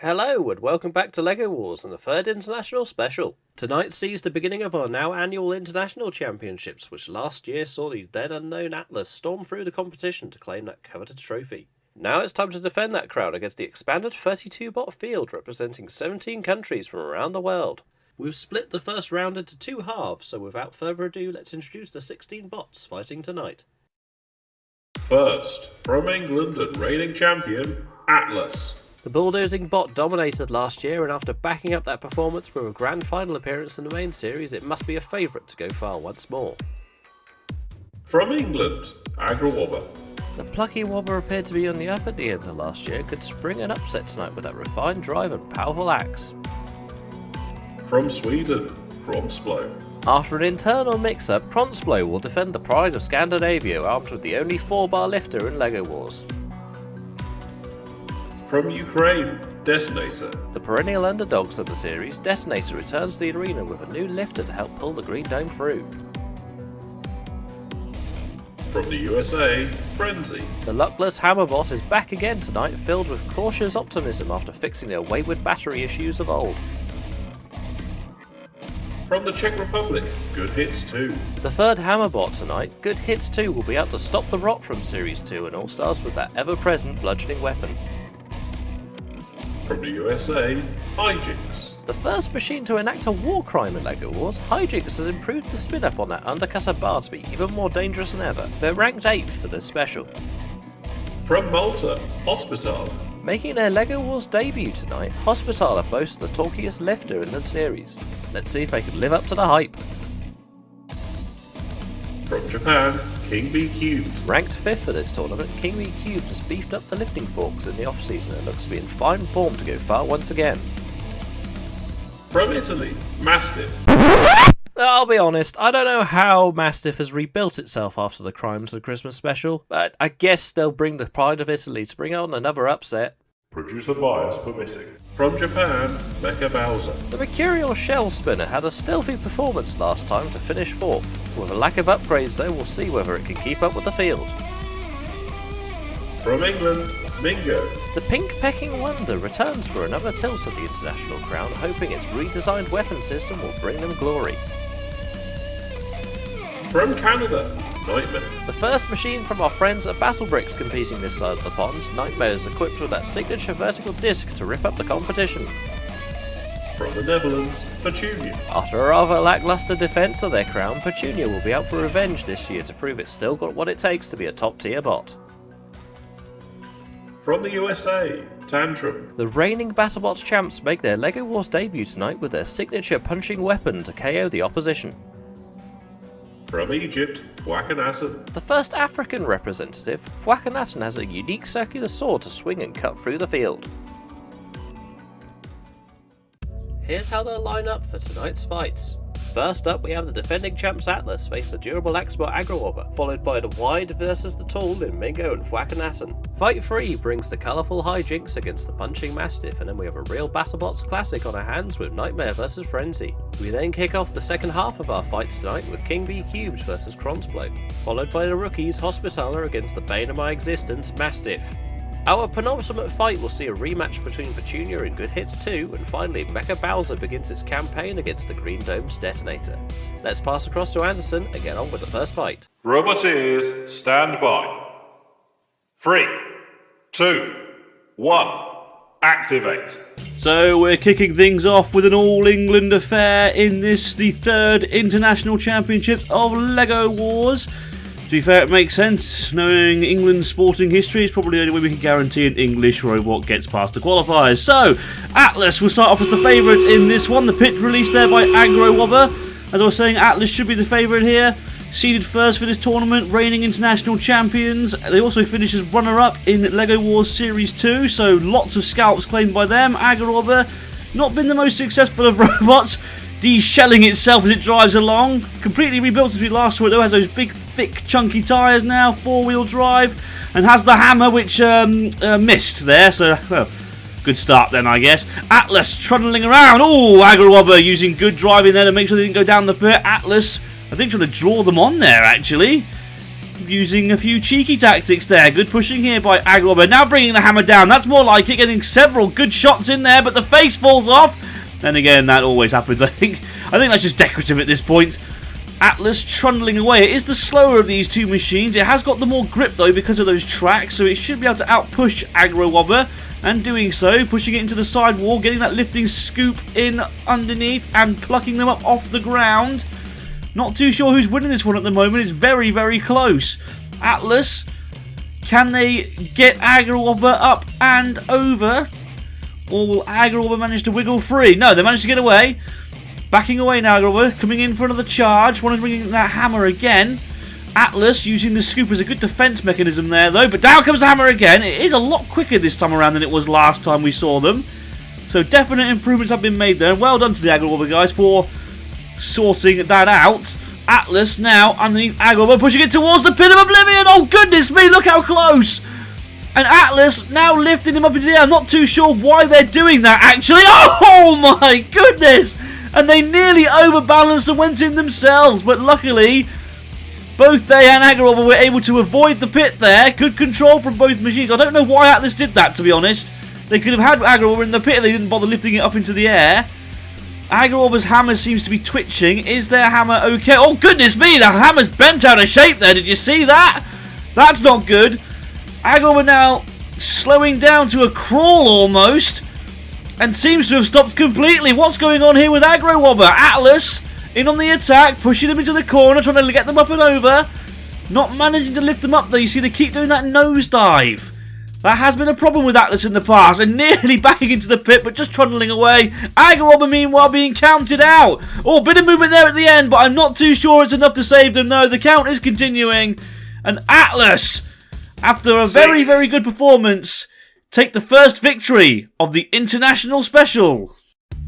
Hello and welcome back to LEGO Wars and the third international special. Tonight sees the beginning of our now annual international championships, which last year saw the then unknown Atlas storm through the competition to claim that coveted trophy. Now it's time to defend that crown against the expanded 32-bot field representing 17 countries from around the world. We've split the first round into two halves, so without further ado let's introduce the 16 bots fighting tonight. First, from England and reigning champion, Atlas. The bulldozing bot dominated last year, and after backing up that performance with a grand final appearance in the main series, it must be a favourite to go far once more. From England, Aggro Wobber. The plucky Wobber appeared to be on the up at the end of last year, could spring an upset tonight with that refined drive and powerful axe. From Sweden, Cronsblower. After an internal mix-up, Cronsblower will defend the pride of Scandinavia armed with the only 4-bar lifter in LEGO Wars. From Ukraine, Detonator. The perennial underdogs of the series, Detonator returns to the arena with a new lifter to help pull the Green Dome through. From the USA, Frenzy. The luckless Hammerbot is back again tonight, filled with cautious optimism after fixing their wayward battery issues of old. From the Czech Republic, Good Hits 2. The third Hammerbot tonight, Good Hits 2, will be out to stop the rot from Series 2 and All-Stars with that ever-present bludgeoning weapon. From the USA, Hijinx. The first machine to enact a war crime in LEGO Wars, Hijinx has improved the spin-up on that undercutter bar to be even more dangerous than ever. They're ranked 8th for this special. From Malta, Hospital. Making their LEGO Wars debut tonight, Hospitaler boasts the talkiest lifter in the series. Let's see if they can live up to the hype. From Japan, King B Cubed. Ranked 5th for this tournament, King B Cubed has beefed up the lifting forks in the off-season and looks to be in fine form to go far once again. From Italy, Mastiff. I'll be honest, I don't know how Mastiff has rebuilt itself after the crimes of the Christmas special, but I guess they'll bring the pride of Italy to bring on another upset. Producer bias permitting. From Japan, Mecha Bowser. The Mercurial Shell Spinner had a stealthy performance last time to finish 4th. With a lack of upgrades though, we'll see whether it can keep up with the field. From England, Mingo. The Pink Pecking Wonder returns for another tilt at the International Crown, hoping its redesigned weapon system will bring them glory. From Canada, Nightmare. The first machine from our friends at Battlebricks competing this side of the pond, Nightmare is equipped with that signature vertical disc to rip up the competition. From the Netherlands, Petunia. After a rather lackluster defence of their crown, Petunia will be out for revenge this year to prove it's still got what it takes to be a top tier bot. From the USA, Tantrum. The reigning BattleBots champs make their LEGO Wars debut tonight with their signature punching weapon to KO the opposition. From Egypt, Thwackenaton. The first African representative, Thwackenaton has a unique circular sword to swing and cut through the field. Here's how they'll line up for tonight's fights. First up, we have the defending champs Atlas face the durable Axebot Aggro Wobber, followed by the wide versus the tall in Mingo and Thwackenaton. Fight 3 brings the colourful Hijinx against the punching Mastiff, and then we have a real BattleBots classic on our hands with Nightmare versus Frenzy. We then kick off the second half of our fights tonight with King B Cubed versus Cronsblower, followed by the rookies Hospitaler against the bane of my existence, Mastiff. Our penultimate fight will see a rematch between Petunia and Good Hits 2, and finally Mecha Bowser begins its campaign against the Green Dome's Detonator. Let's pass across to Anderson and get on with the first fight. Roboteers, stand by. 3, 2, 1, activate. So we're kicking things off with an all-England affair in this, the third International Championship of LEGO Wars. To be fair, it makes sense. Knowing England's sporting history is probably the only way we can guarantee an English robot gets past the qualifiers. So, Atlas will start off as the favourite in this one. The pit released there by Aggro Wobber. As I was saying, Atlas should be the favourite here. Seeded first for this tournament, reigning international champions. They also finished as runner-up in LEGO Wars Series 2, so lots of scalps claimed by them. Aggro Wobber, not been the most successful of robots. De-shelling itself as it drives along. Completely rebuilt since we last saw it though, has those big, thick, chunky tyres now, 4-wheel drive, and has the hammer which missed there, so, well, good start then I guess. Atlas trundling around, oh, Aggro Wobber using good driving there to make sure they didn't go down the pit. Atlas, I think trying to draw them on there actually. using a few cheeky tactics there. Good pushing here by Aggro. Now bringing the hammer down. That's more like it. Getting several good shots in there, but the face falls off. And again, that always happens, I think. I think that's just decorative at this point. Atlas trundling away. It is the slower of these two machines. It has got the more grip, though, because of those tracks, so it should be able to outpush Aggro Wobber. And doing so, pushing it into the side wall, getting that lifting scoop in underneath and plucking them up off the ground. Not too sure who's winning this one at the moment. It's very, very close. Atlas, can they get Aggro Wobber up and over? Or will Aggro Wobber manage to wiggle free? No, they managed to get away. Backing away now, Aggro Wobber, coming in for another charge. Wanting to bring in that hammer again. Atlas using the scoop as a good defense mechanism there, though. But down comes the hammer again. It is a lot quicker this time around than it was last time we saw them. So definite improvements have been made there. And well done to the Aggro Wobber guys for sorting that out. Atlas now underneath Aggro Wobber, pushing it towards the pit of oblivion. Oh, goodness me, look how close. And Atlas now lifting him up into the air. I'm not too sure why they're doing that, actually. Oh, my goodness. And they nearly overbalanced and went in themselves. But luckily, both they and Aggro Wobber were able to avoid the pit there. Good control from both machines. I don't know why Atlas did that, to be honest. They could have had Aggro Wobber in the pit and they didn't bother lifting it up into the air. Aggro Wobber's hammer seems to be twitching. Is their hammer okay? Oh, goodness me, the hammer's bent out of shape there. Did you see that? That's not good. Aggro Wobber now slowing down to a crawl almost. And seems to have stopped completely. What's going on here with Aggro Wobber? Atlas in on the attack, pushing them into the corner, trying to get them up and over. Not managing to lift them up though. You see they keep doing that nosedive. That has been a problem with Atlas in the past. And nearly backing into the pit, but just trundling away. Aggro Wobber meanwhile being counted out. Oh, bit of movement there at the end, but I'm not too sure it's enough to save them. No, the count is continuing. And Atlas, after a very, very good performance, take the first victory of the International Special.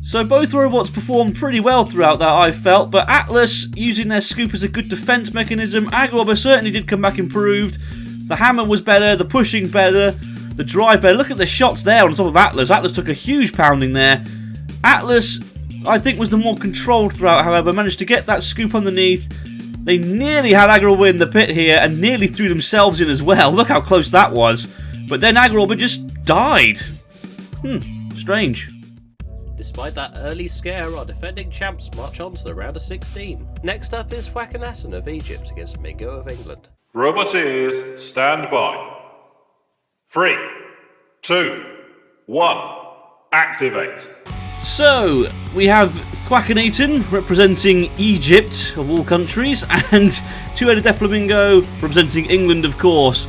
So both robots performed pretty well throughout that, I felt, but Atlas using their scoop as a good defense mechanism. Aggro Wobber certainly did come back improved. The hammer was better, the pushing better, the drive better. Look at the shots there on top of Atlas. Atlas took a huge pounding there. Atlas, I think, was the more controlled throughout, however, managed to get that scoop underneath. They nearly had Aggro Wobber in the pit here and nearly threw themselves in as well. Look how close that was. But then Aggro Wobber just died. Strange. Despite that early scare, our defending champs march on to the round of 16. Next up is Thwackenaton of Egypt against Mingo of England. Roboteers, stand by. 3, 2, 1, activate. So, we have Thwackenaton representing Egypt, of all countries, and Two-Headed Deathflamingo representing England, of course.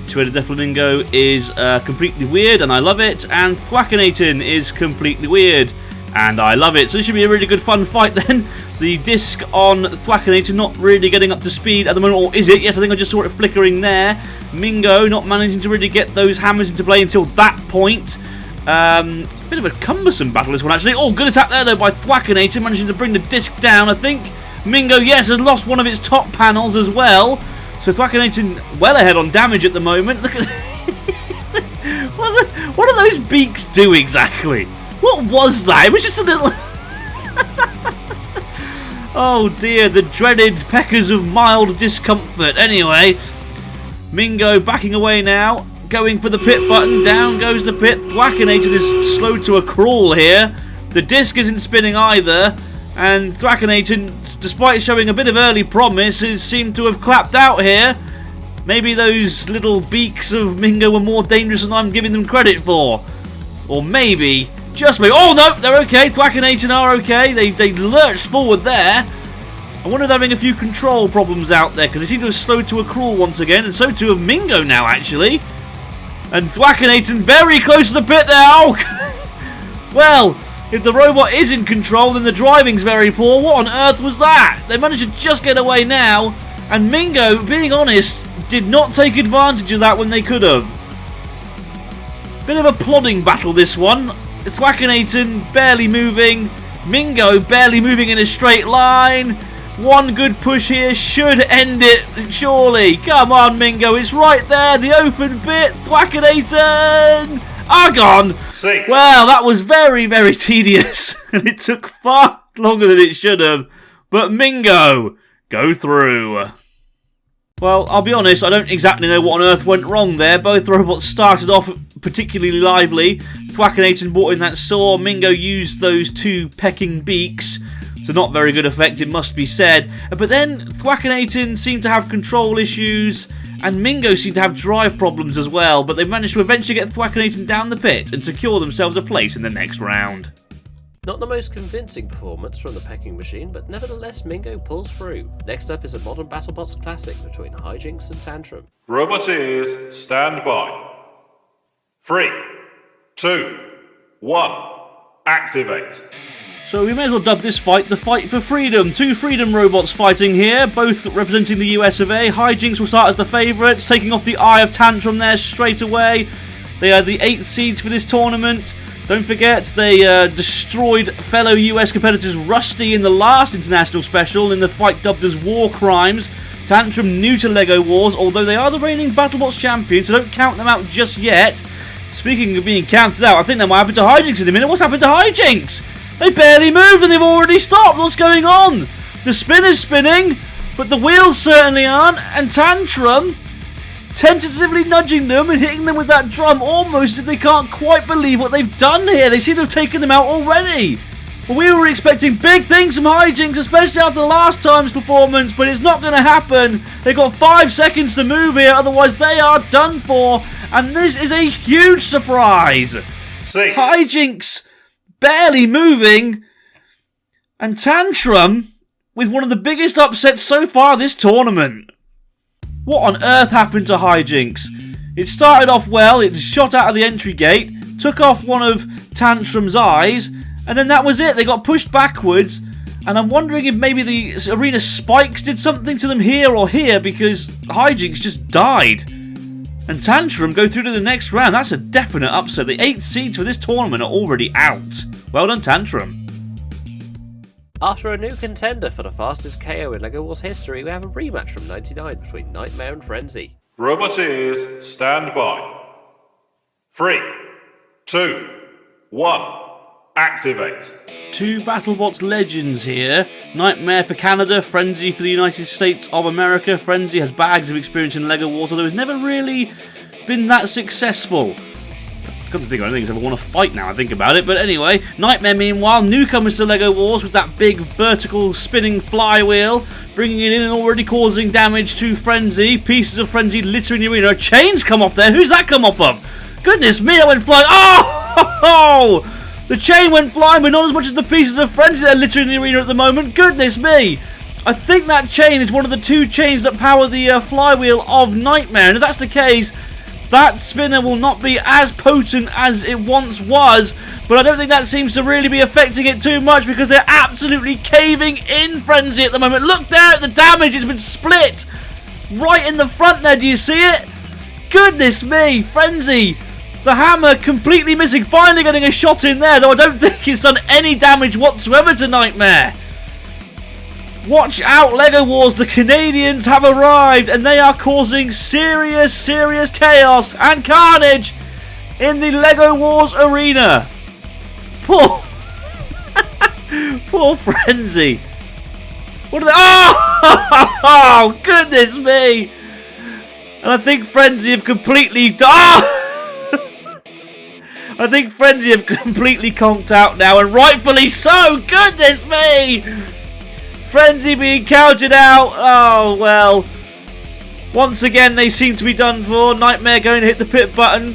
Two-Headed Deathflamingo is completely weird, and I love it, and Thwackenaton is completely weird, and I love it. So this should be a really good fun fight then. The disc on Thwackenaton not really getting up to speed at the moment, or is it? Yes, I think I just saw it flickering there. Mingo not managing to really get those hammers into play until that point. Bit of a cumbersome battle this one actually. Oh, good attack there though by Thwackenaton, managing to bring the disc down, I think. Mingo, yes, has lost one of its top panels as well. So Thwackenaton well ahead on damage at the moment. Look at what do those beaks do exactly? What was that? It was just a little... Oh dear, the dreaded peckers of mild discomfort. Anyway, Mingo backing away now, going for the pit button. Down goes the pit. Thwackenaton is slowed to a crawl here. The disc isn't spinning either, and Thwackenaton, despite showing a bit of early promise, seemed to have clapped out here. Maybe those little beaks of Mingo were more dangerous than I'm giving them credit for. Or maybe, just maybe... Oh no, they're okay. Thwackenaton are okay. They lurched forward there. I wonder if they're having a few control problems out there, because they seem to have slowed to a crawl once again, and so too have Mingo now, actually. And Thwackenaton very close to the pit there. Oh, well... If the robot is in control, then the driving's very poor. What on earth was that? They managed to just get away now. And Mingo, being honest, did not take advantage of that when they could have. Bit of a plodding battle, this one. Thwackenaton barely moving. Mingo barely moving in a straight line. One good push here should end it, surely. Come on, Mingo. It's right there. The open pit. Thwackenaton. Gone. 6. Well, that was very, very tedious, and it took far longer than it should have. But Mingo, go through. Well, I'll be honest, I don't exactly know what on earth went wrong there. Both robots started off particularly lively. Thwackenaton brought in that saw. Mingo used those 2 pecking beaks. So not very good effect, it must be said. But then Thwackenaton seemed to have control issues, and Mingo seemed to have drive problems as well. But they managed to eventually get Thwackenaton down the pit and secure themselves a place in the next round. Not the most convincing performance from the pecking machine, but nevertheless Mingo pulls through. Next up is a modern BattleBots classic between Hijinx and Tantrum. Robot ears, stand by. 3, 2, 1, activate. So we may as well dub this fight the Fight for Freedom. 2 Freedom robots fighting here, both representing the US of A. Hijinx will start as the favourites, taking off the eye of Tantrum there straight away. They are the 8th seeds for this tournament. Don't forget, they destroyed fellow US competitors Rusty in the last international special in the fight dubbed as War Crimes. Tantrum new to LEGO Wars, although they are the reigning BattleBots champions, so don't count them out just yet. Speaking of being counted out, I think that might happen to Hijinx in a minute. What's happened to Hijinx? They barely moved and they've already stopped. What's going on? The spinner's spinning, but the wheels certainly aren't, and Tantrum tentatively nudging them and hitting them with that drum almost as if they can't quite believe what they've done here. They seem to have taken them out already. Well, we were expecting big things from Hijinx, especially after last time's performance, but it's not going to happen. They've got 5 seconds to move here, otherwise they are done for, and this is a huge surprise. 6. Hijinx barely moving, and Tantrum with one of the biggest upsets so far this tournament. What on earth happened to Hijinx? It started off well, it shot out of the entry gate, took off one of Tantrum's eyes, and then that was it. They got pushed backwards, and I'm wondering if maybe the arena spikes did something to them here or here, because Hijinx just died. And Tantrum go through to the next round. That's a definite upset. The 8th seeds for this tournament are already out. Well done, Tantrum. After a new contender for the fastest KO in LEGO Wars history, we have a rematch from '99 between Nightmare and Frenzy. Robot ears, stand by. 3, 2, 1, activate. 2 BattleBots legends here. Nightmare for Canada, Frenzy for the United States of America. Frenzy has bags of experience in LEGO Wars, although it's never really been that successful. I couldn't think of anything because I want to fight now I think about it, but anyway, Nightmare meanwhile, newcomers to LEGO Wars with that big vertical spinning flywheel, bringing it in and already causing damage to Frenzy. Pieces of Frenzy littering the arena. Chains come off there. Who's that come off of? Goodness me, that went flying. Oh! The chain went flying, but not as much as the pieces of Frenzy that are littering the arena at the moment. Goodness me! I think that chain is one of the 2 chains that power the flywheel of Nightmare, and if that's the case, that spinner will not be as potent as it once was, but I don't think that seems to really be affecting it too much because they're absolutely caving in Frenzy at the moment. Look there at the damage, it's been split right in the front there, do you see it? Goodness me, Frenzy, the hammer completely missing, finally getting a shot in there, though I don't think it's done any damage whatsoever to Nightmare. Watch out, LEGO Wars, the Canadians have arrived and they are causing serious chaos and carnage in the LEGO Wars arena. Poor Frenzy. What are they? Oh, goodness me. And I think Frenzy have completely... I think Frenzy have completely conked out now, and rightfully so. Goodness me. Frenzy being counted out. Oh, well. Once again, they seem to be done for. Nightmare going to hit the pit button.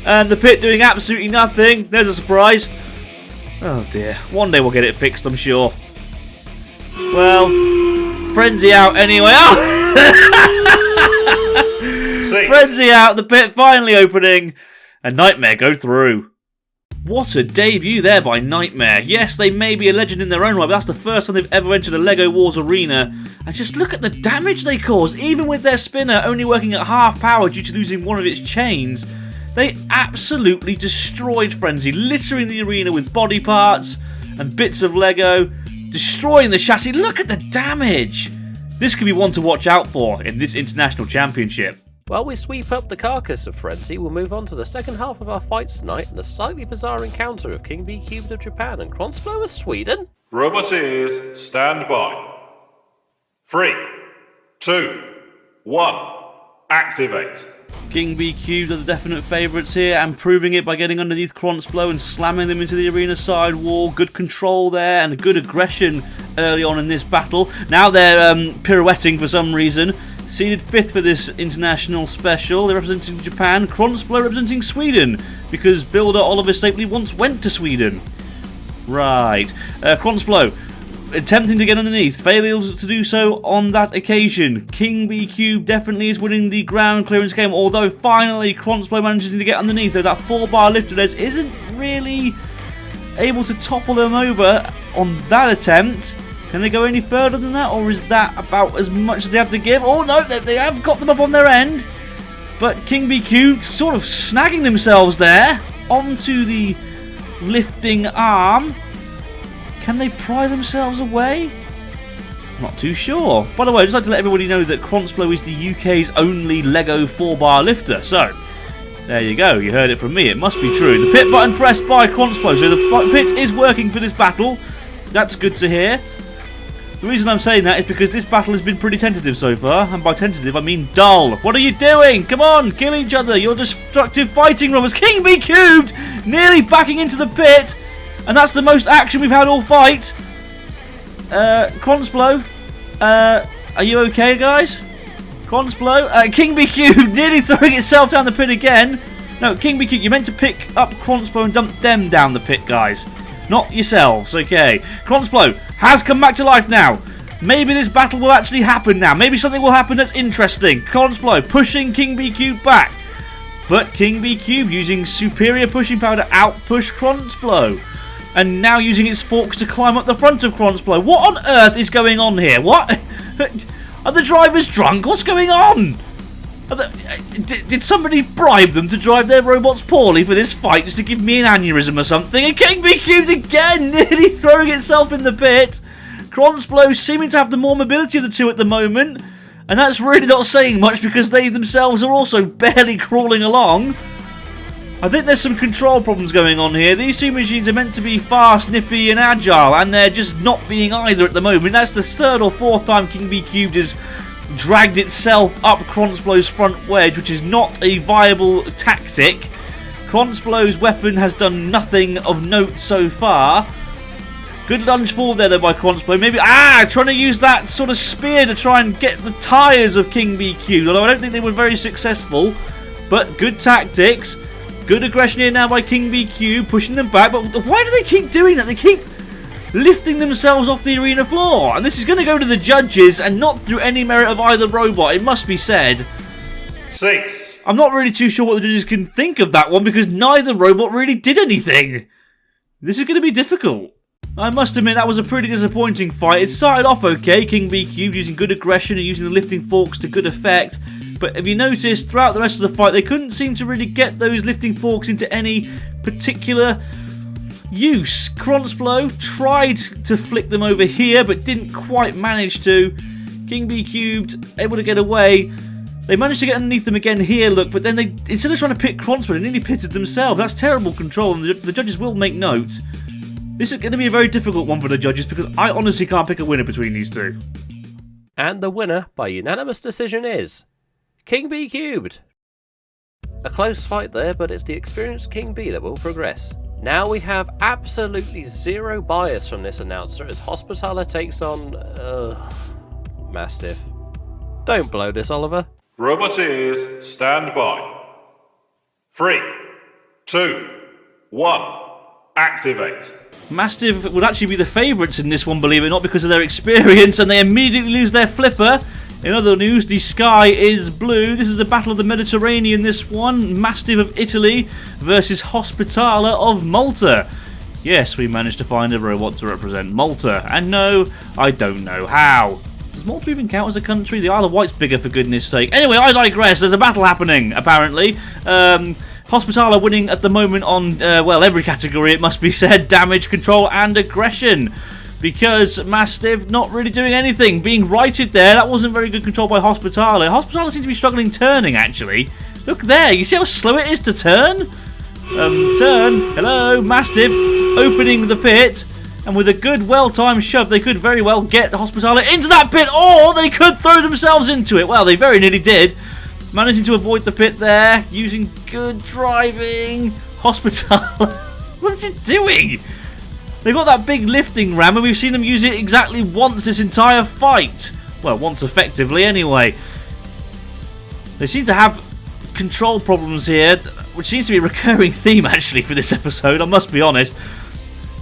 And the pit doing absolutely nothing. There's a surprise. Oh, dear. One day we'll get it fixed, I'm sure. Well, Frenzy out anyway. Oh! Frenzy out. The pit finally opening. And Nightmare go through. What a debut there by Nightmare. Yes, they may be a legend in their own right, but that's the first time they've ever entered a LEGO Wars arena. And just look at the damage they caused. Even with their spinner only working at half power due to losing one of its chains, they absolutely destroyed Frenzy, littering the arena with body parts and bits of LEGO, destroying the chassis. Look at the damage. This could be one to watch out for in this International Championship. While we sweep up the carcass of Frenzy, we'll move on to the second half of our fights tonight and a slightly bizarre encounter of King B Cubed of Japan and Cronsblower of Sweden. Robot ears, stand by. 3, 2, 1. Activate. King B Cubed are the definite favourites here, and proving it by getting underneath Cronsblower and slamming them into the arena side wall. Good control there and good aggression early on in this battle. Now they're pirouetting for some reason. Seeded 5th for this international special. They're representing Japan. Cronsblower representing Sweden, because builder Oliver Stapley once went to Sweden. Right. Cronsblower attempting to get underneath, failed to do so on that occasion. King B Cube definitely is winning the ground clearance game, although finally Cronsblower managing to get underneath, though that 4-bar lifter isn't really able to topple them over on that attempt. Can they go any further than that, or is that about as much as they have to give? Oh no, they have got them up on their end, but King B Cube sort of snagging themselves there onto the lifting arm. Can they pry themselves away? Not too sure. By the way, I'd just like to let everybody know that Cronsblower is the UK's only Lego 4-bar lifter. So, there you go. You heard it from me. It must be true. The pit button pressed by Cronsblower. So the pit is working for this battle. That's good to hear. The reason I'm saying that is because this battle has been pretty tentative so far. And by tentative, I mean dull. What are you doing? Come on, kill each other. You're destructive fighting robots. King B Cubed nearly backing into the pit. And that's the most action we've had all fight. Cronsblower, are you okay, guys? Cronsblower, King B Cube nearly throwing itself down the pit again. No, King B Cube, you're meant to pick up Cronsblower and dump them down the pit, guys. Not yourselves, okay. Cronsblower has come back to life now. Maybe this battle will actually happen now. Maybe something will happen that's interesting. Cronsblower pushing King B Cube back. But King B Cube using superior pushing power to outpush Cronsblower. And now using its forks to climb up the front of Cronsblower. What on earth is going on here? What? Are the drivers drunk? What's going on? Did somebody bribe them to drive their robots poorly for this fight just to give me an aneurysm or something? And King B Cubed again, nearly throwing itself in the pit. Cronsblower seeming to have the more mobility of the two at the moment. And that's really not saying much because they themselves are also barely crawling along. I think there's some control problems going on here. These two machines are meant to be fast, nippy and agile, and they're just not being either at the moment. That's the 3rd or 4th time King B Cubed has dragged itself up Cronsblower's front wedge, which is not a viable tactic. Cronsblower's weapon has done nothing of note so far. Good lunge forward there though by Cronsblower. Maybe, trying to use that sort of spear to try and get the tyres of King B Cubed, although I don't think they were very successful. But good tactics. Good aggression here now by King B Cube, pushing them back. But why do they keep doing that? They keep lifting themselves off the arena floor. And this is going to go to the judges, and not through any merit of either robot, it must be said. 6. I'm not really too sure what the judges can think of that one, because neither robot really did anything. This is going to be difficult. I must admit that was a pretty disappointing fight. It started off okay, King B Cube using good aggression and using the lifting forks to good effect. But if you notice, throughout the rest of the fight, they couldn't seem to really get those lifting forks into any particular use. Cronsblower tried to flick them over here, but didn't quite manage to. King B Cubed able to get away. They managed to get underneath them again here, look, but then they, instead of trying to pit Cronsblower, they nearly pitted themselves. That's terrible control, and the judges will make note. This is going to be a very difficult one for the judges, because I honestly can't pick a winner between these two. And the winner by unanimous decision is King B Cubed. A close fight there, but it's the experienced King B that will progress. Now we have absolutely zero bias from this announcer as Hospitaller takes on Mastiff. Don't blow this, Oliver. Roboteers, stand by. 3, 2, 1, activate. Mastiff would actually be the favourites in this one, believe it or not, because of their experience, and they immediately lose their flipper. In other news, the sky is blue. This is the Battle of the Mediterranean, this one. Mastiff of Italy versus Hospitaller of Malta. Yes, we managed to find a robot to represent Malta. And no, I don't know how. Does Malta even count as a country? The Isle of Wight's bigger, for goodness sake. Anyway, I digress. There's a battle happening, apparently. Hospitaller winning at the moment on, well, every category, it must be said. Damage, control, and aggression. Because Mastiff not really doing anything. Being righted there. That wasn't very good control by Hospitaller. Hospitaller seems to be struggling turning, actually. Look there. You see how slow it is to turn? Turn. Hello. Mastiff opening the pit. And with a good, well-timed shove, they could very well get Hospitaller into that pit, or they could throw themselves into it. Well, they very nearly did. Managing to avoid the pit there, using good driving. Hospitaller, what is it doing? They've got that big lifting ram, and we've seen them use it exactly once this entire fight. Well, once effectively, anyway. They seem to have control problems here, which seems to be a recurring theme, actually, for this episode, I must be honest.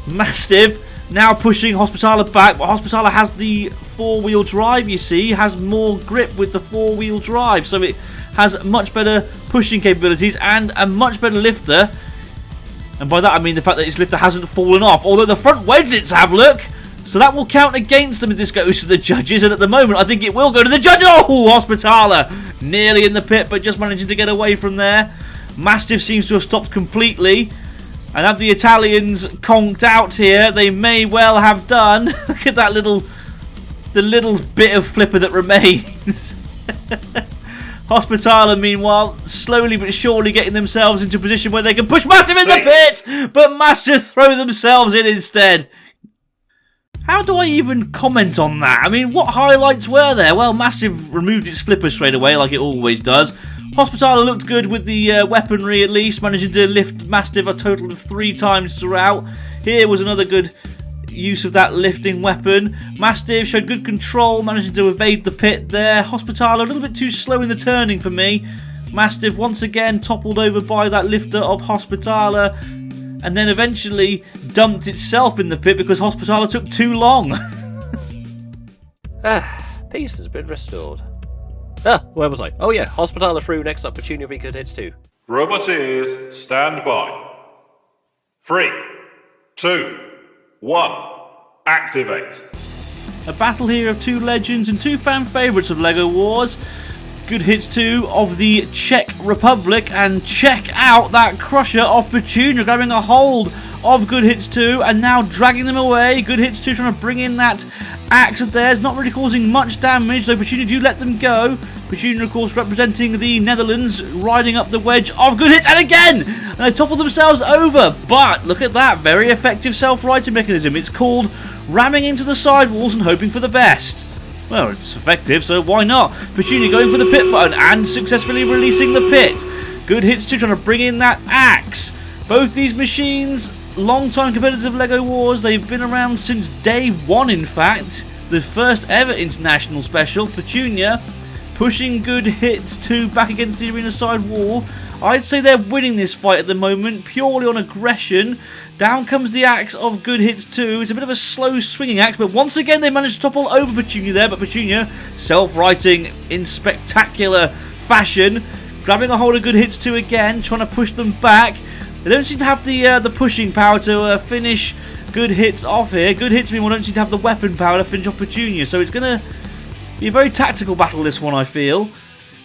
Mastiff now pushing Hospitaller back, but Hospitaller has the four-wheel drive, you see, has more grip with the four-wheel drive, so it has much better pushing capabilities and a much better lifter. And by that I mean the fact that its lifter hasn't fallen off, although the front wedgelets have, look! So that will count against them if this goes to the judges, and at the moment I think it will go to the judges. Oh, Hospitaller! Nearly in the pit, but just managing to get away from there. Mastiff seems to have stopped completely. And have the Italians conked out here? They may well have done. Look at that little bit of flipper that remains. Hospitaller, meanwhile, slowly but surely getting themselves into a position where they can push Mastiff in the pit, but Mastiff throw themselves in instead. How do I even comment on that? I mean, what highlights were there? Well, Mastiff removed its flipper straight away, like it always does. Hospitaller looked good with the weaponry at least, managing to lift Mastiff a total of 3 times throughout. Here was another good use of that lifting weapon. Mastiff showed good control, managing to evade the pit there. Hospitaller a little bit too slow in the turning for me. Mastiff once again toppled over by that lifter of Hospitaller, and then eventually dumped itself in the pit because Hospitaller took too long. Peace has been restored. Where was I? Oh yeah, Hospitaller through, next up Petunia v good hits too. Roboteers, stand by. 3, 2, 1, activate. A battle here of 2 legends and 2 fan favourites of LEGO Wars. Good hits 2 of the Czech Republic, and check out that crusher of Petunia grabbing a hold of Good Hits 2 and now dragging them away. Good Hits 2 trying to bring in that axe of theirs, not really causing much damage, though Petunia do let them go. Petunia, of course, representing the Netherlands, riding up the wedge of Good Hits, and again! And they topple themselves over, but look at that, very effective self-righting mechanism. It's called ramming into the sidewalls and hoping for the best. Well, it's effective, so why not? Petunia going for the pit button and successfully releasing the pit. Good Hits 2 trying to bring in that axe. Both these machines, long-time competitors of LEGO Wars. They've been around since day 1, in fact. The first ever international special. Petunia pushing Good Hits 2 back against the arena side wall. I'd say they're winning this fight at the moment, purely on aggression. Down comes the axe of Good Hits 2. It's a bit of a slow swinging axe, but once again they managed to topple over Petunia there, but Petunia self-righting in spectacular fashion. Grabbing a hold of Good Hits 2 again, trying to push them back. They don't seem to have the pushing power to finish Good Hits off here. Good Hits, meanwhile, don't seem to have the weapon power to finish off Petunia, so it's going to be a very tactical battle, this one, I feel.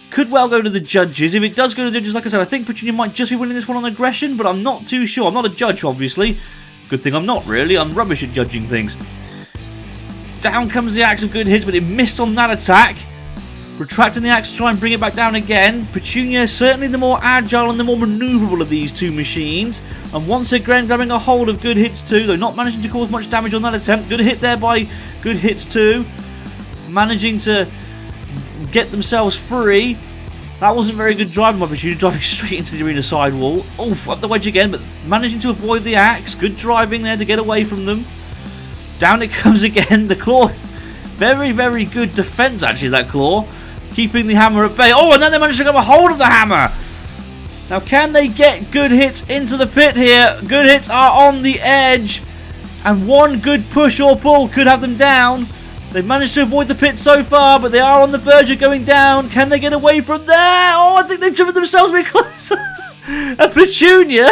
Could well go to the judges. If it does go to the judges, like I said, I think Petunia might just be winning this one on aggression, but I'm not too sure. I'm not a judge, obviously. Good thing I'm not, really. I'm rubbish at judging things. Down comes the axe of Good Hits, but it missed on that attack. Retracting the axe to try and bring it back down again. Petunia certainly the more agile and the more manoeuvrable of these 2 machines. And once again grabbing a hold of Good Hits 2, though not managing to cause much damage on that attempt. Good hit there by Good Hits 2. Managing to get themselves free. That wasn't very good driving by Petunia, driving straight into the arena sidewall. Oh, up the wedge again, but managing to avoid the axe. Good driving there to get away from them. Down it comes again. The claw. Very, very good defense, actually, that claw. Keeping the hammer at bay. Oh, and then they managed to grab a hold of the hammer. Now, can they get Good Hits into the pit here? Good Hits are on the edge. And one good push or pull could have them down. They've managed to avoid the pit so far, but they are on the verge of going down. Can they get away from there? Oh, I think they've driven themselves a bit closer. And Petunia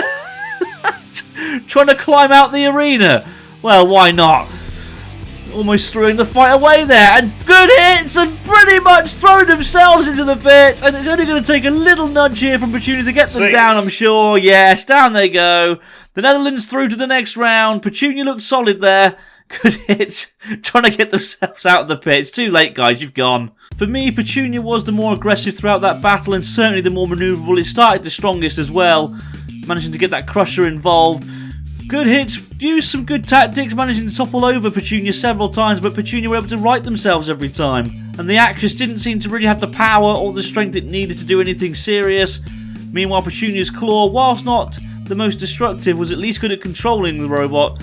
trying to climb out the arena. Well, why not? Almost throwing the fight away there. And Good Hits have pretty much thrown themselves into the pit. And it's only going to take a little nudge here from Petunia to get them down, I'm sure. Yes, down they go. The Netherlands through to the next round. Petunia looked solid there. Good Hits trying to get themselves out of the pit. It's too late, guys. You've gone. For me, Petunia was the more aggressive throughout that battle and certainly the more manoeuvrable. It started the strongest as well, managing to get that crusher involved. Good hits, used some good tactics, managing to topple over Petunia several times, but Petunia were able to right themselves every time. And the Actress didn't seem to really have the power or the strength it needed to do anything serious. Meanwhile, Petunia's claw, whilst not the most destructive, was at least good at controlling the robot.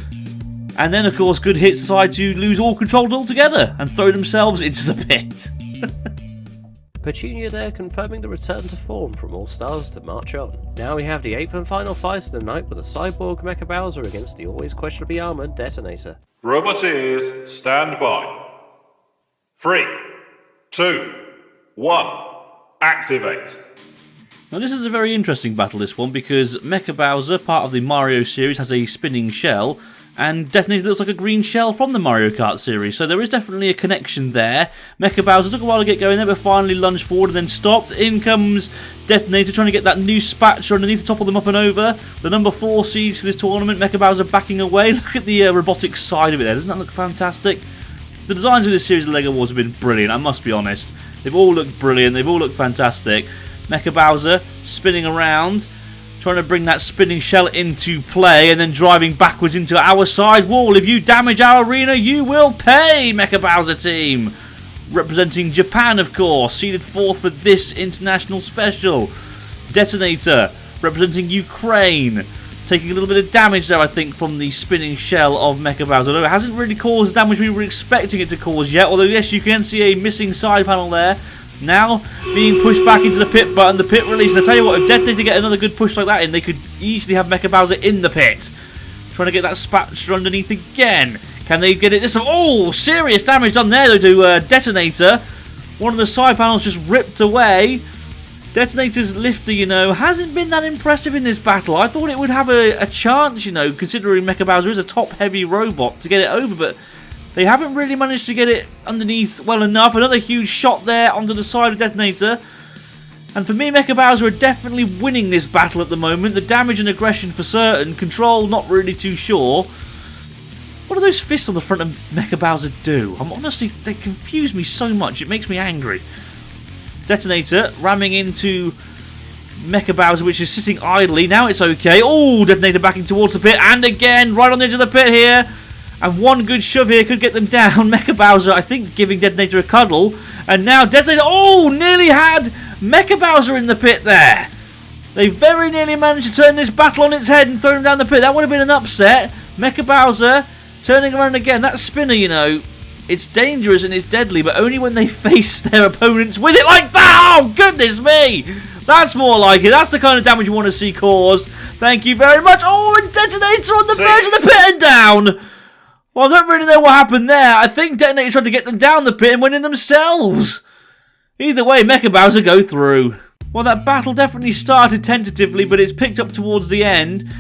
And then, of course, Good Hits decided to lose all control altogether and throw themselves into the pit. Petunia there confirming the return to form from All Stars to march on. Now we have the 8th and final fight of the night with a cyborg Mecha Bowser against the always questionably armoured Detonator. Roboteers, stand by. 3, 2, 1, activate. Now this is a very interesting battle, this one, because Mecha Bowser, part of the Mario series, has a spinning shell, and Detonator looks like a green shell from the Mario Kart series, so there is definitely a connection there. Mecha Bowser took a while to get going there, but finally lunged forward and then stopped. In comes Detonator, trying to get that new spatula underneath to topple them up and over. The number 4 seeds for this tournament, Mecha Bowser backing away. Look at the robotic side of it there, doesn't that look fantastic? The designs of this series of LEGO Wars have been brilliant, I must be honest. They've all looked brilliant, they've all looked fantastic. Mecha Bowser spinning around, trying to bring that spinning shell into play and then driving backwards into our side wall. If you damage our arena, you will pay, Mecha Bowser team. Representing Japan, of course, seeded 4th for this international special. Detonator, representing Ukraine. Taking a little bit of damage there, I think, from the spinning shell of Mecha Bowser. Although it hasn't really caused the damage we were expecting it to cause yet. Although, yes, you can see a missing side panel there. Now being pushed back into the pit button, the pit release. And I tell you what, if Detonator get another good push like that in, they could easily have Mecha Bowser in the pit. Trying to get that spatula underneath again. Can they get it this time? Oh, serious damage done there though to Detonator. One of the side panels just ripped away. Detonator's lifter, you know, hasn't been that impressive in this battle. I thought it would have a chance, you know, considering Mecha Bowser is a top-heavy robot, to get it over, but they haven't really managed to get it underneath well enough. Another huge shot there onto the side of Detonator. And for me, Mecha Bowser are definitely winning this battle at the moment. The damage and aggression for certain. Control, not really too sure. What do those fists on the front of Mecha Bowser do? Honestly, they confuse me so much. It makes me angry. Detonator ramming into Mecha Bowser, which is sitting idly. Now it's okay. Oh, Detonator backing towards the pit. And again, right on the edge of the pit here. And one good shove here could get them down. Mecha Bowser, I think, giving Detonator a cuddle. And now Detonator, oh, nearly had Mecha Bowser in the pit there. They very nearly managed to turn this battle on its head and throw him down the pit. That would have been an upset. Mecha Bowser turning around again. That spinner, you know, it's dangerous and it's deadly, but only when they face their opponents with it like that. Oh, goodness me. That's more like it. That's the kind of damage you want to see caused. Thank you very much. Oh, and Detonator on the verge of the pit and down. Well, I don't really know what happened there. I think Detonator tried to get them down the pit and went in themselves. Either way, Mecha Bowser go through. Well, that battle definitely started tentatively, but it's picked up towards the end.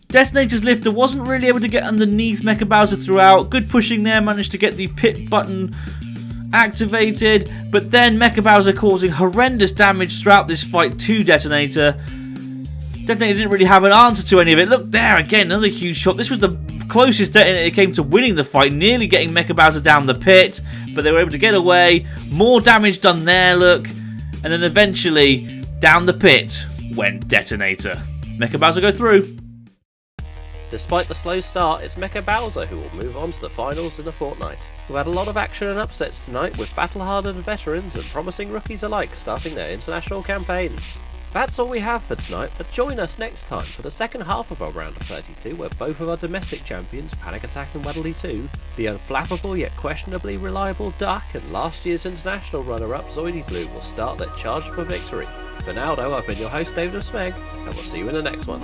Detonator's lifter wasn't really able to get underneath Mecha Bowser throughout. Good pushing there, managed to get the pit button activated. But then Mecha Bowser causing horrendous damage throughout this fight to Detonator. Detonator didn't really have an answer to any of it. Look there, again, another huge shot. This was the closest Detonator came to winning the fight, nearly getting Mecha Bowser down the pit, but they were able to get away. More damage done there, look. And then eventually, down the pit went Detonator. Mecha Bowser go through. Despite the slow start, it's Mecha Bowser who will move on to the finals in a fortnight. We've had a lot of action and upsets tonight, with battle-hardened veterans and promising rookies alike starting their international campaigns. That's all we have for tonight, but join us next time for the second half of our round of 32, where both of our domestic champions, Panic Attack and Waddly 2, the unflappable yet questionably reliable Duck, and last year's international runner-up Zoidy Blue will start their charge for victory. For now though, I've been your host David of Smeg, and we'll see you in the next one.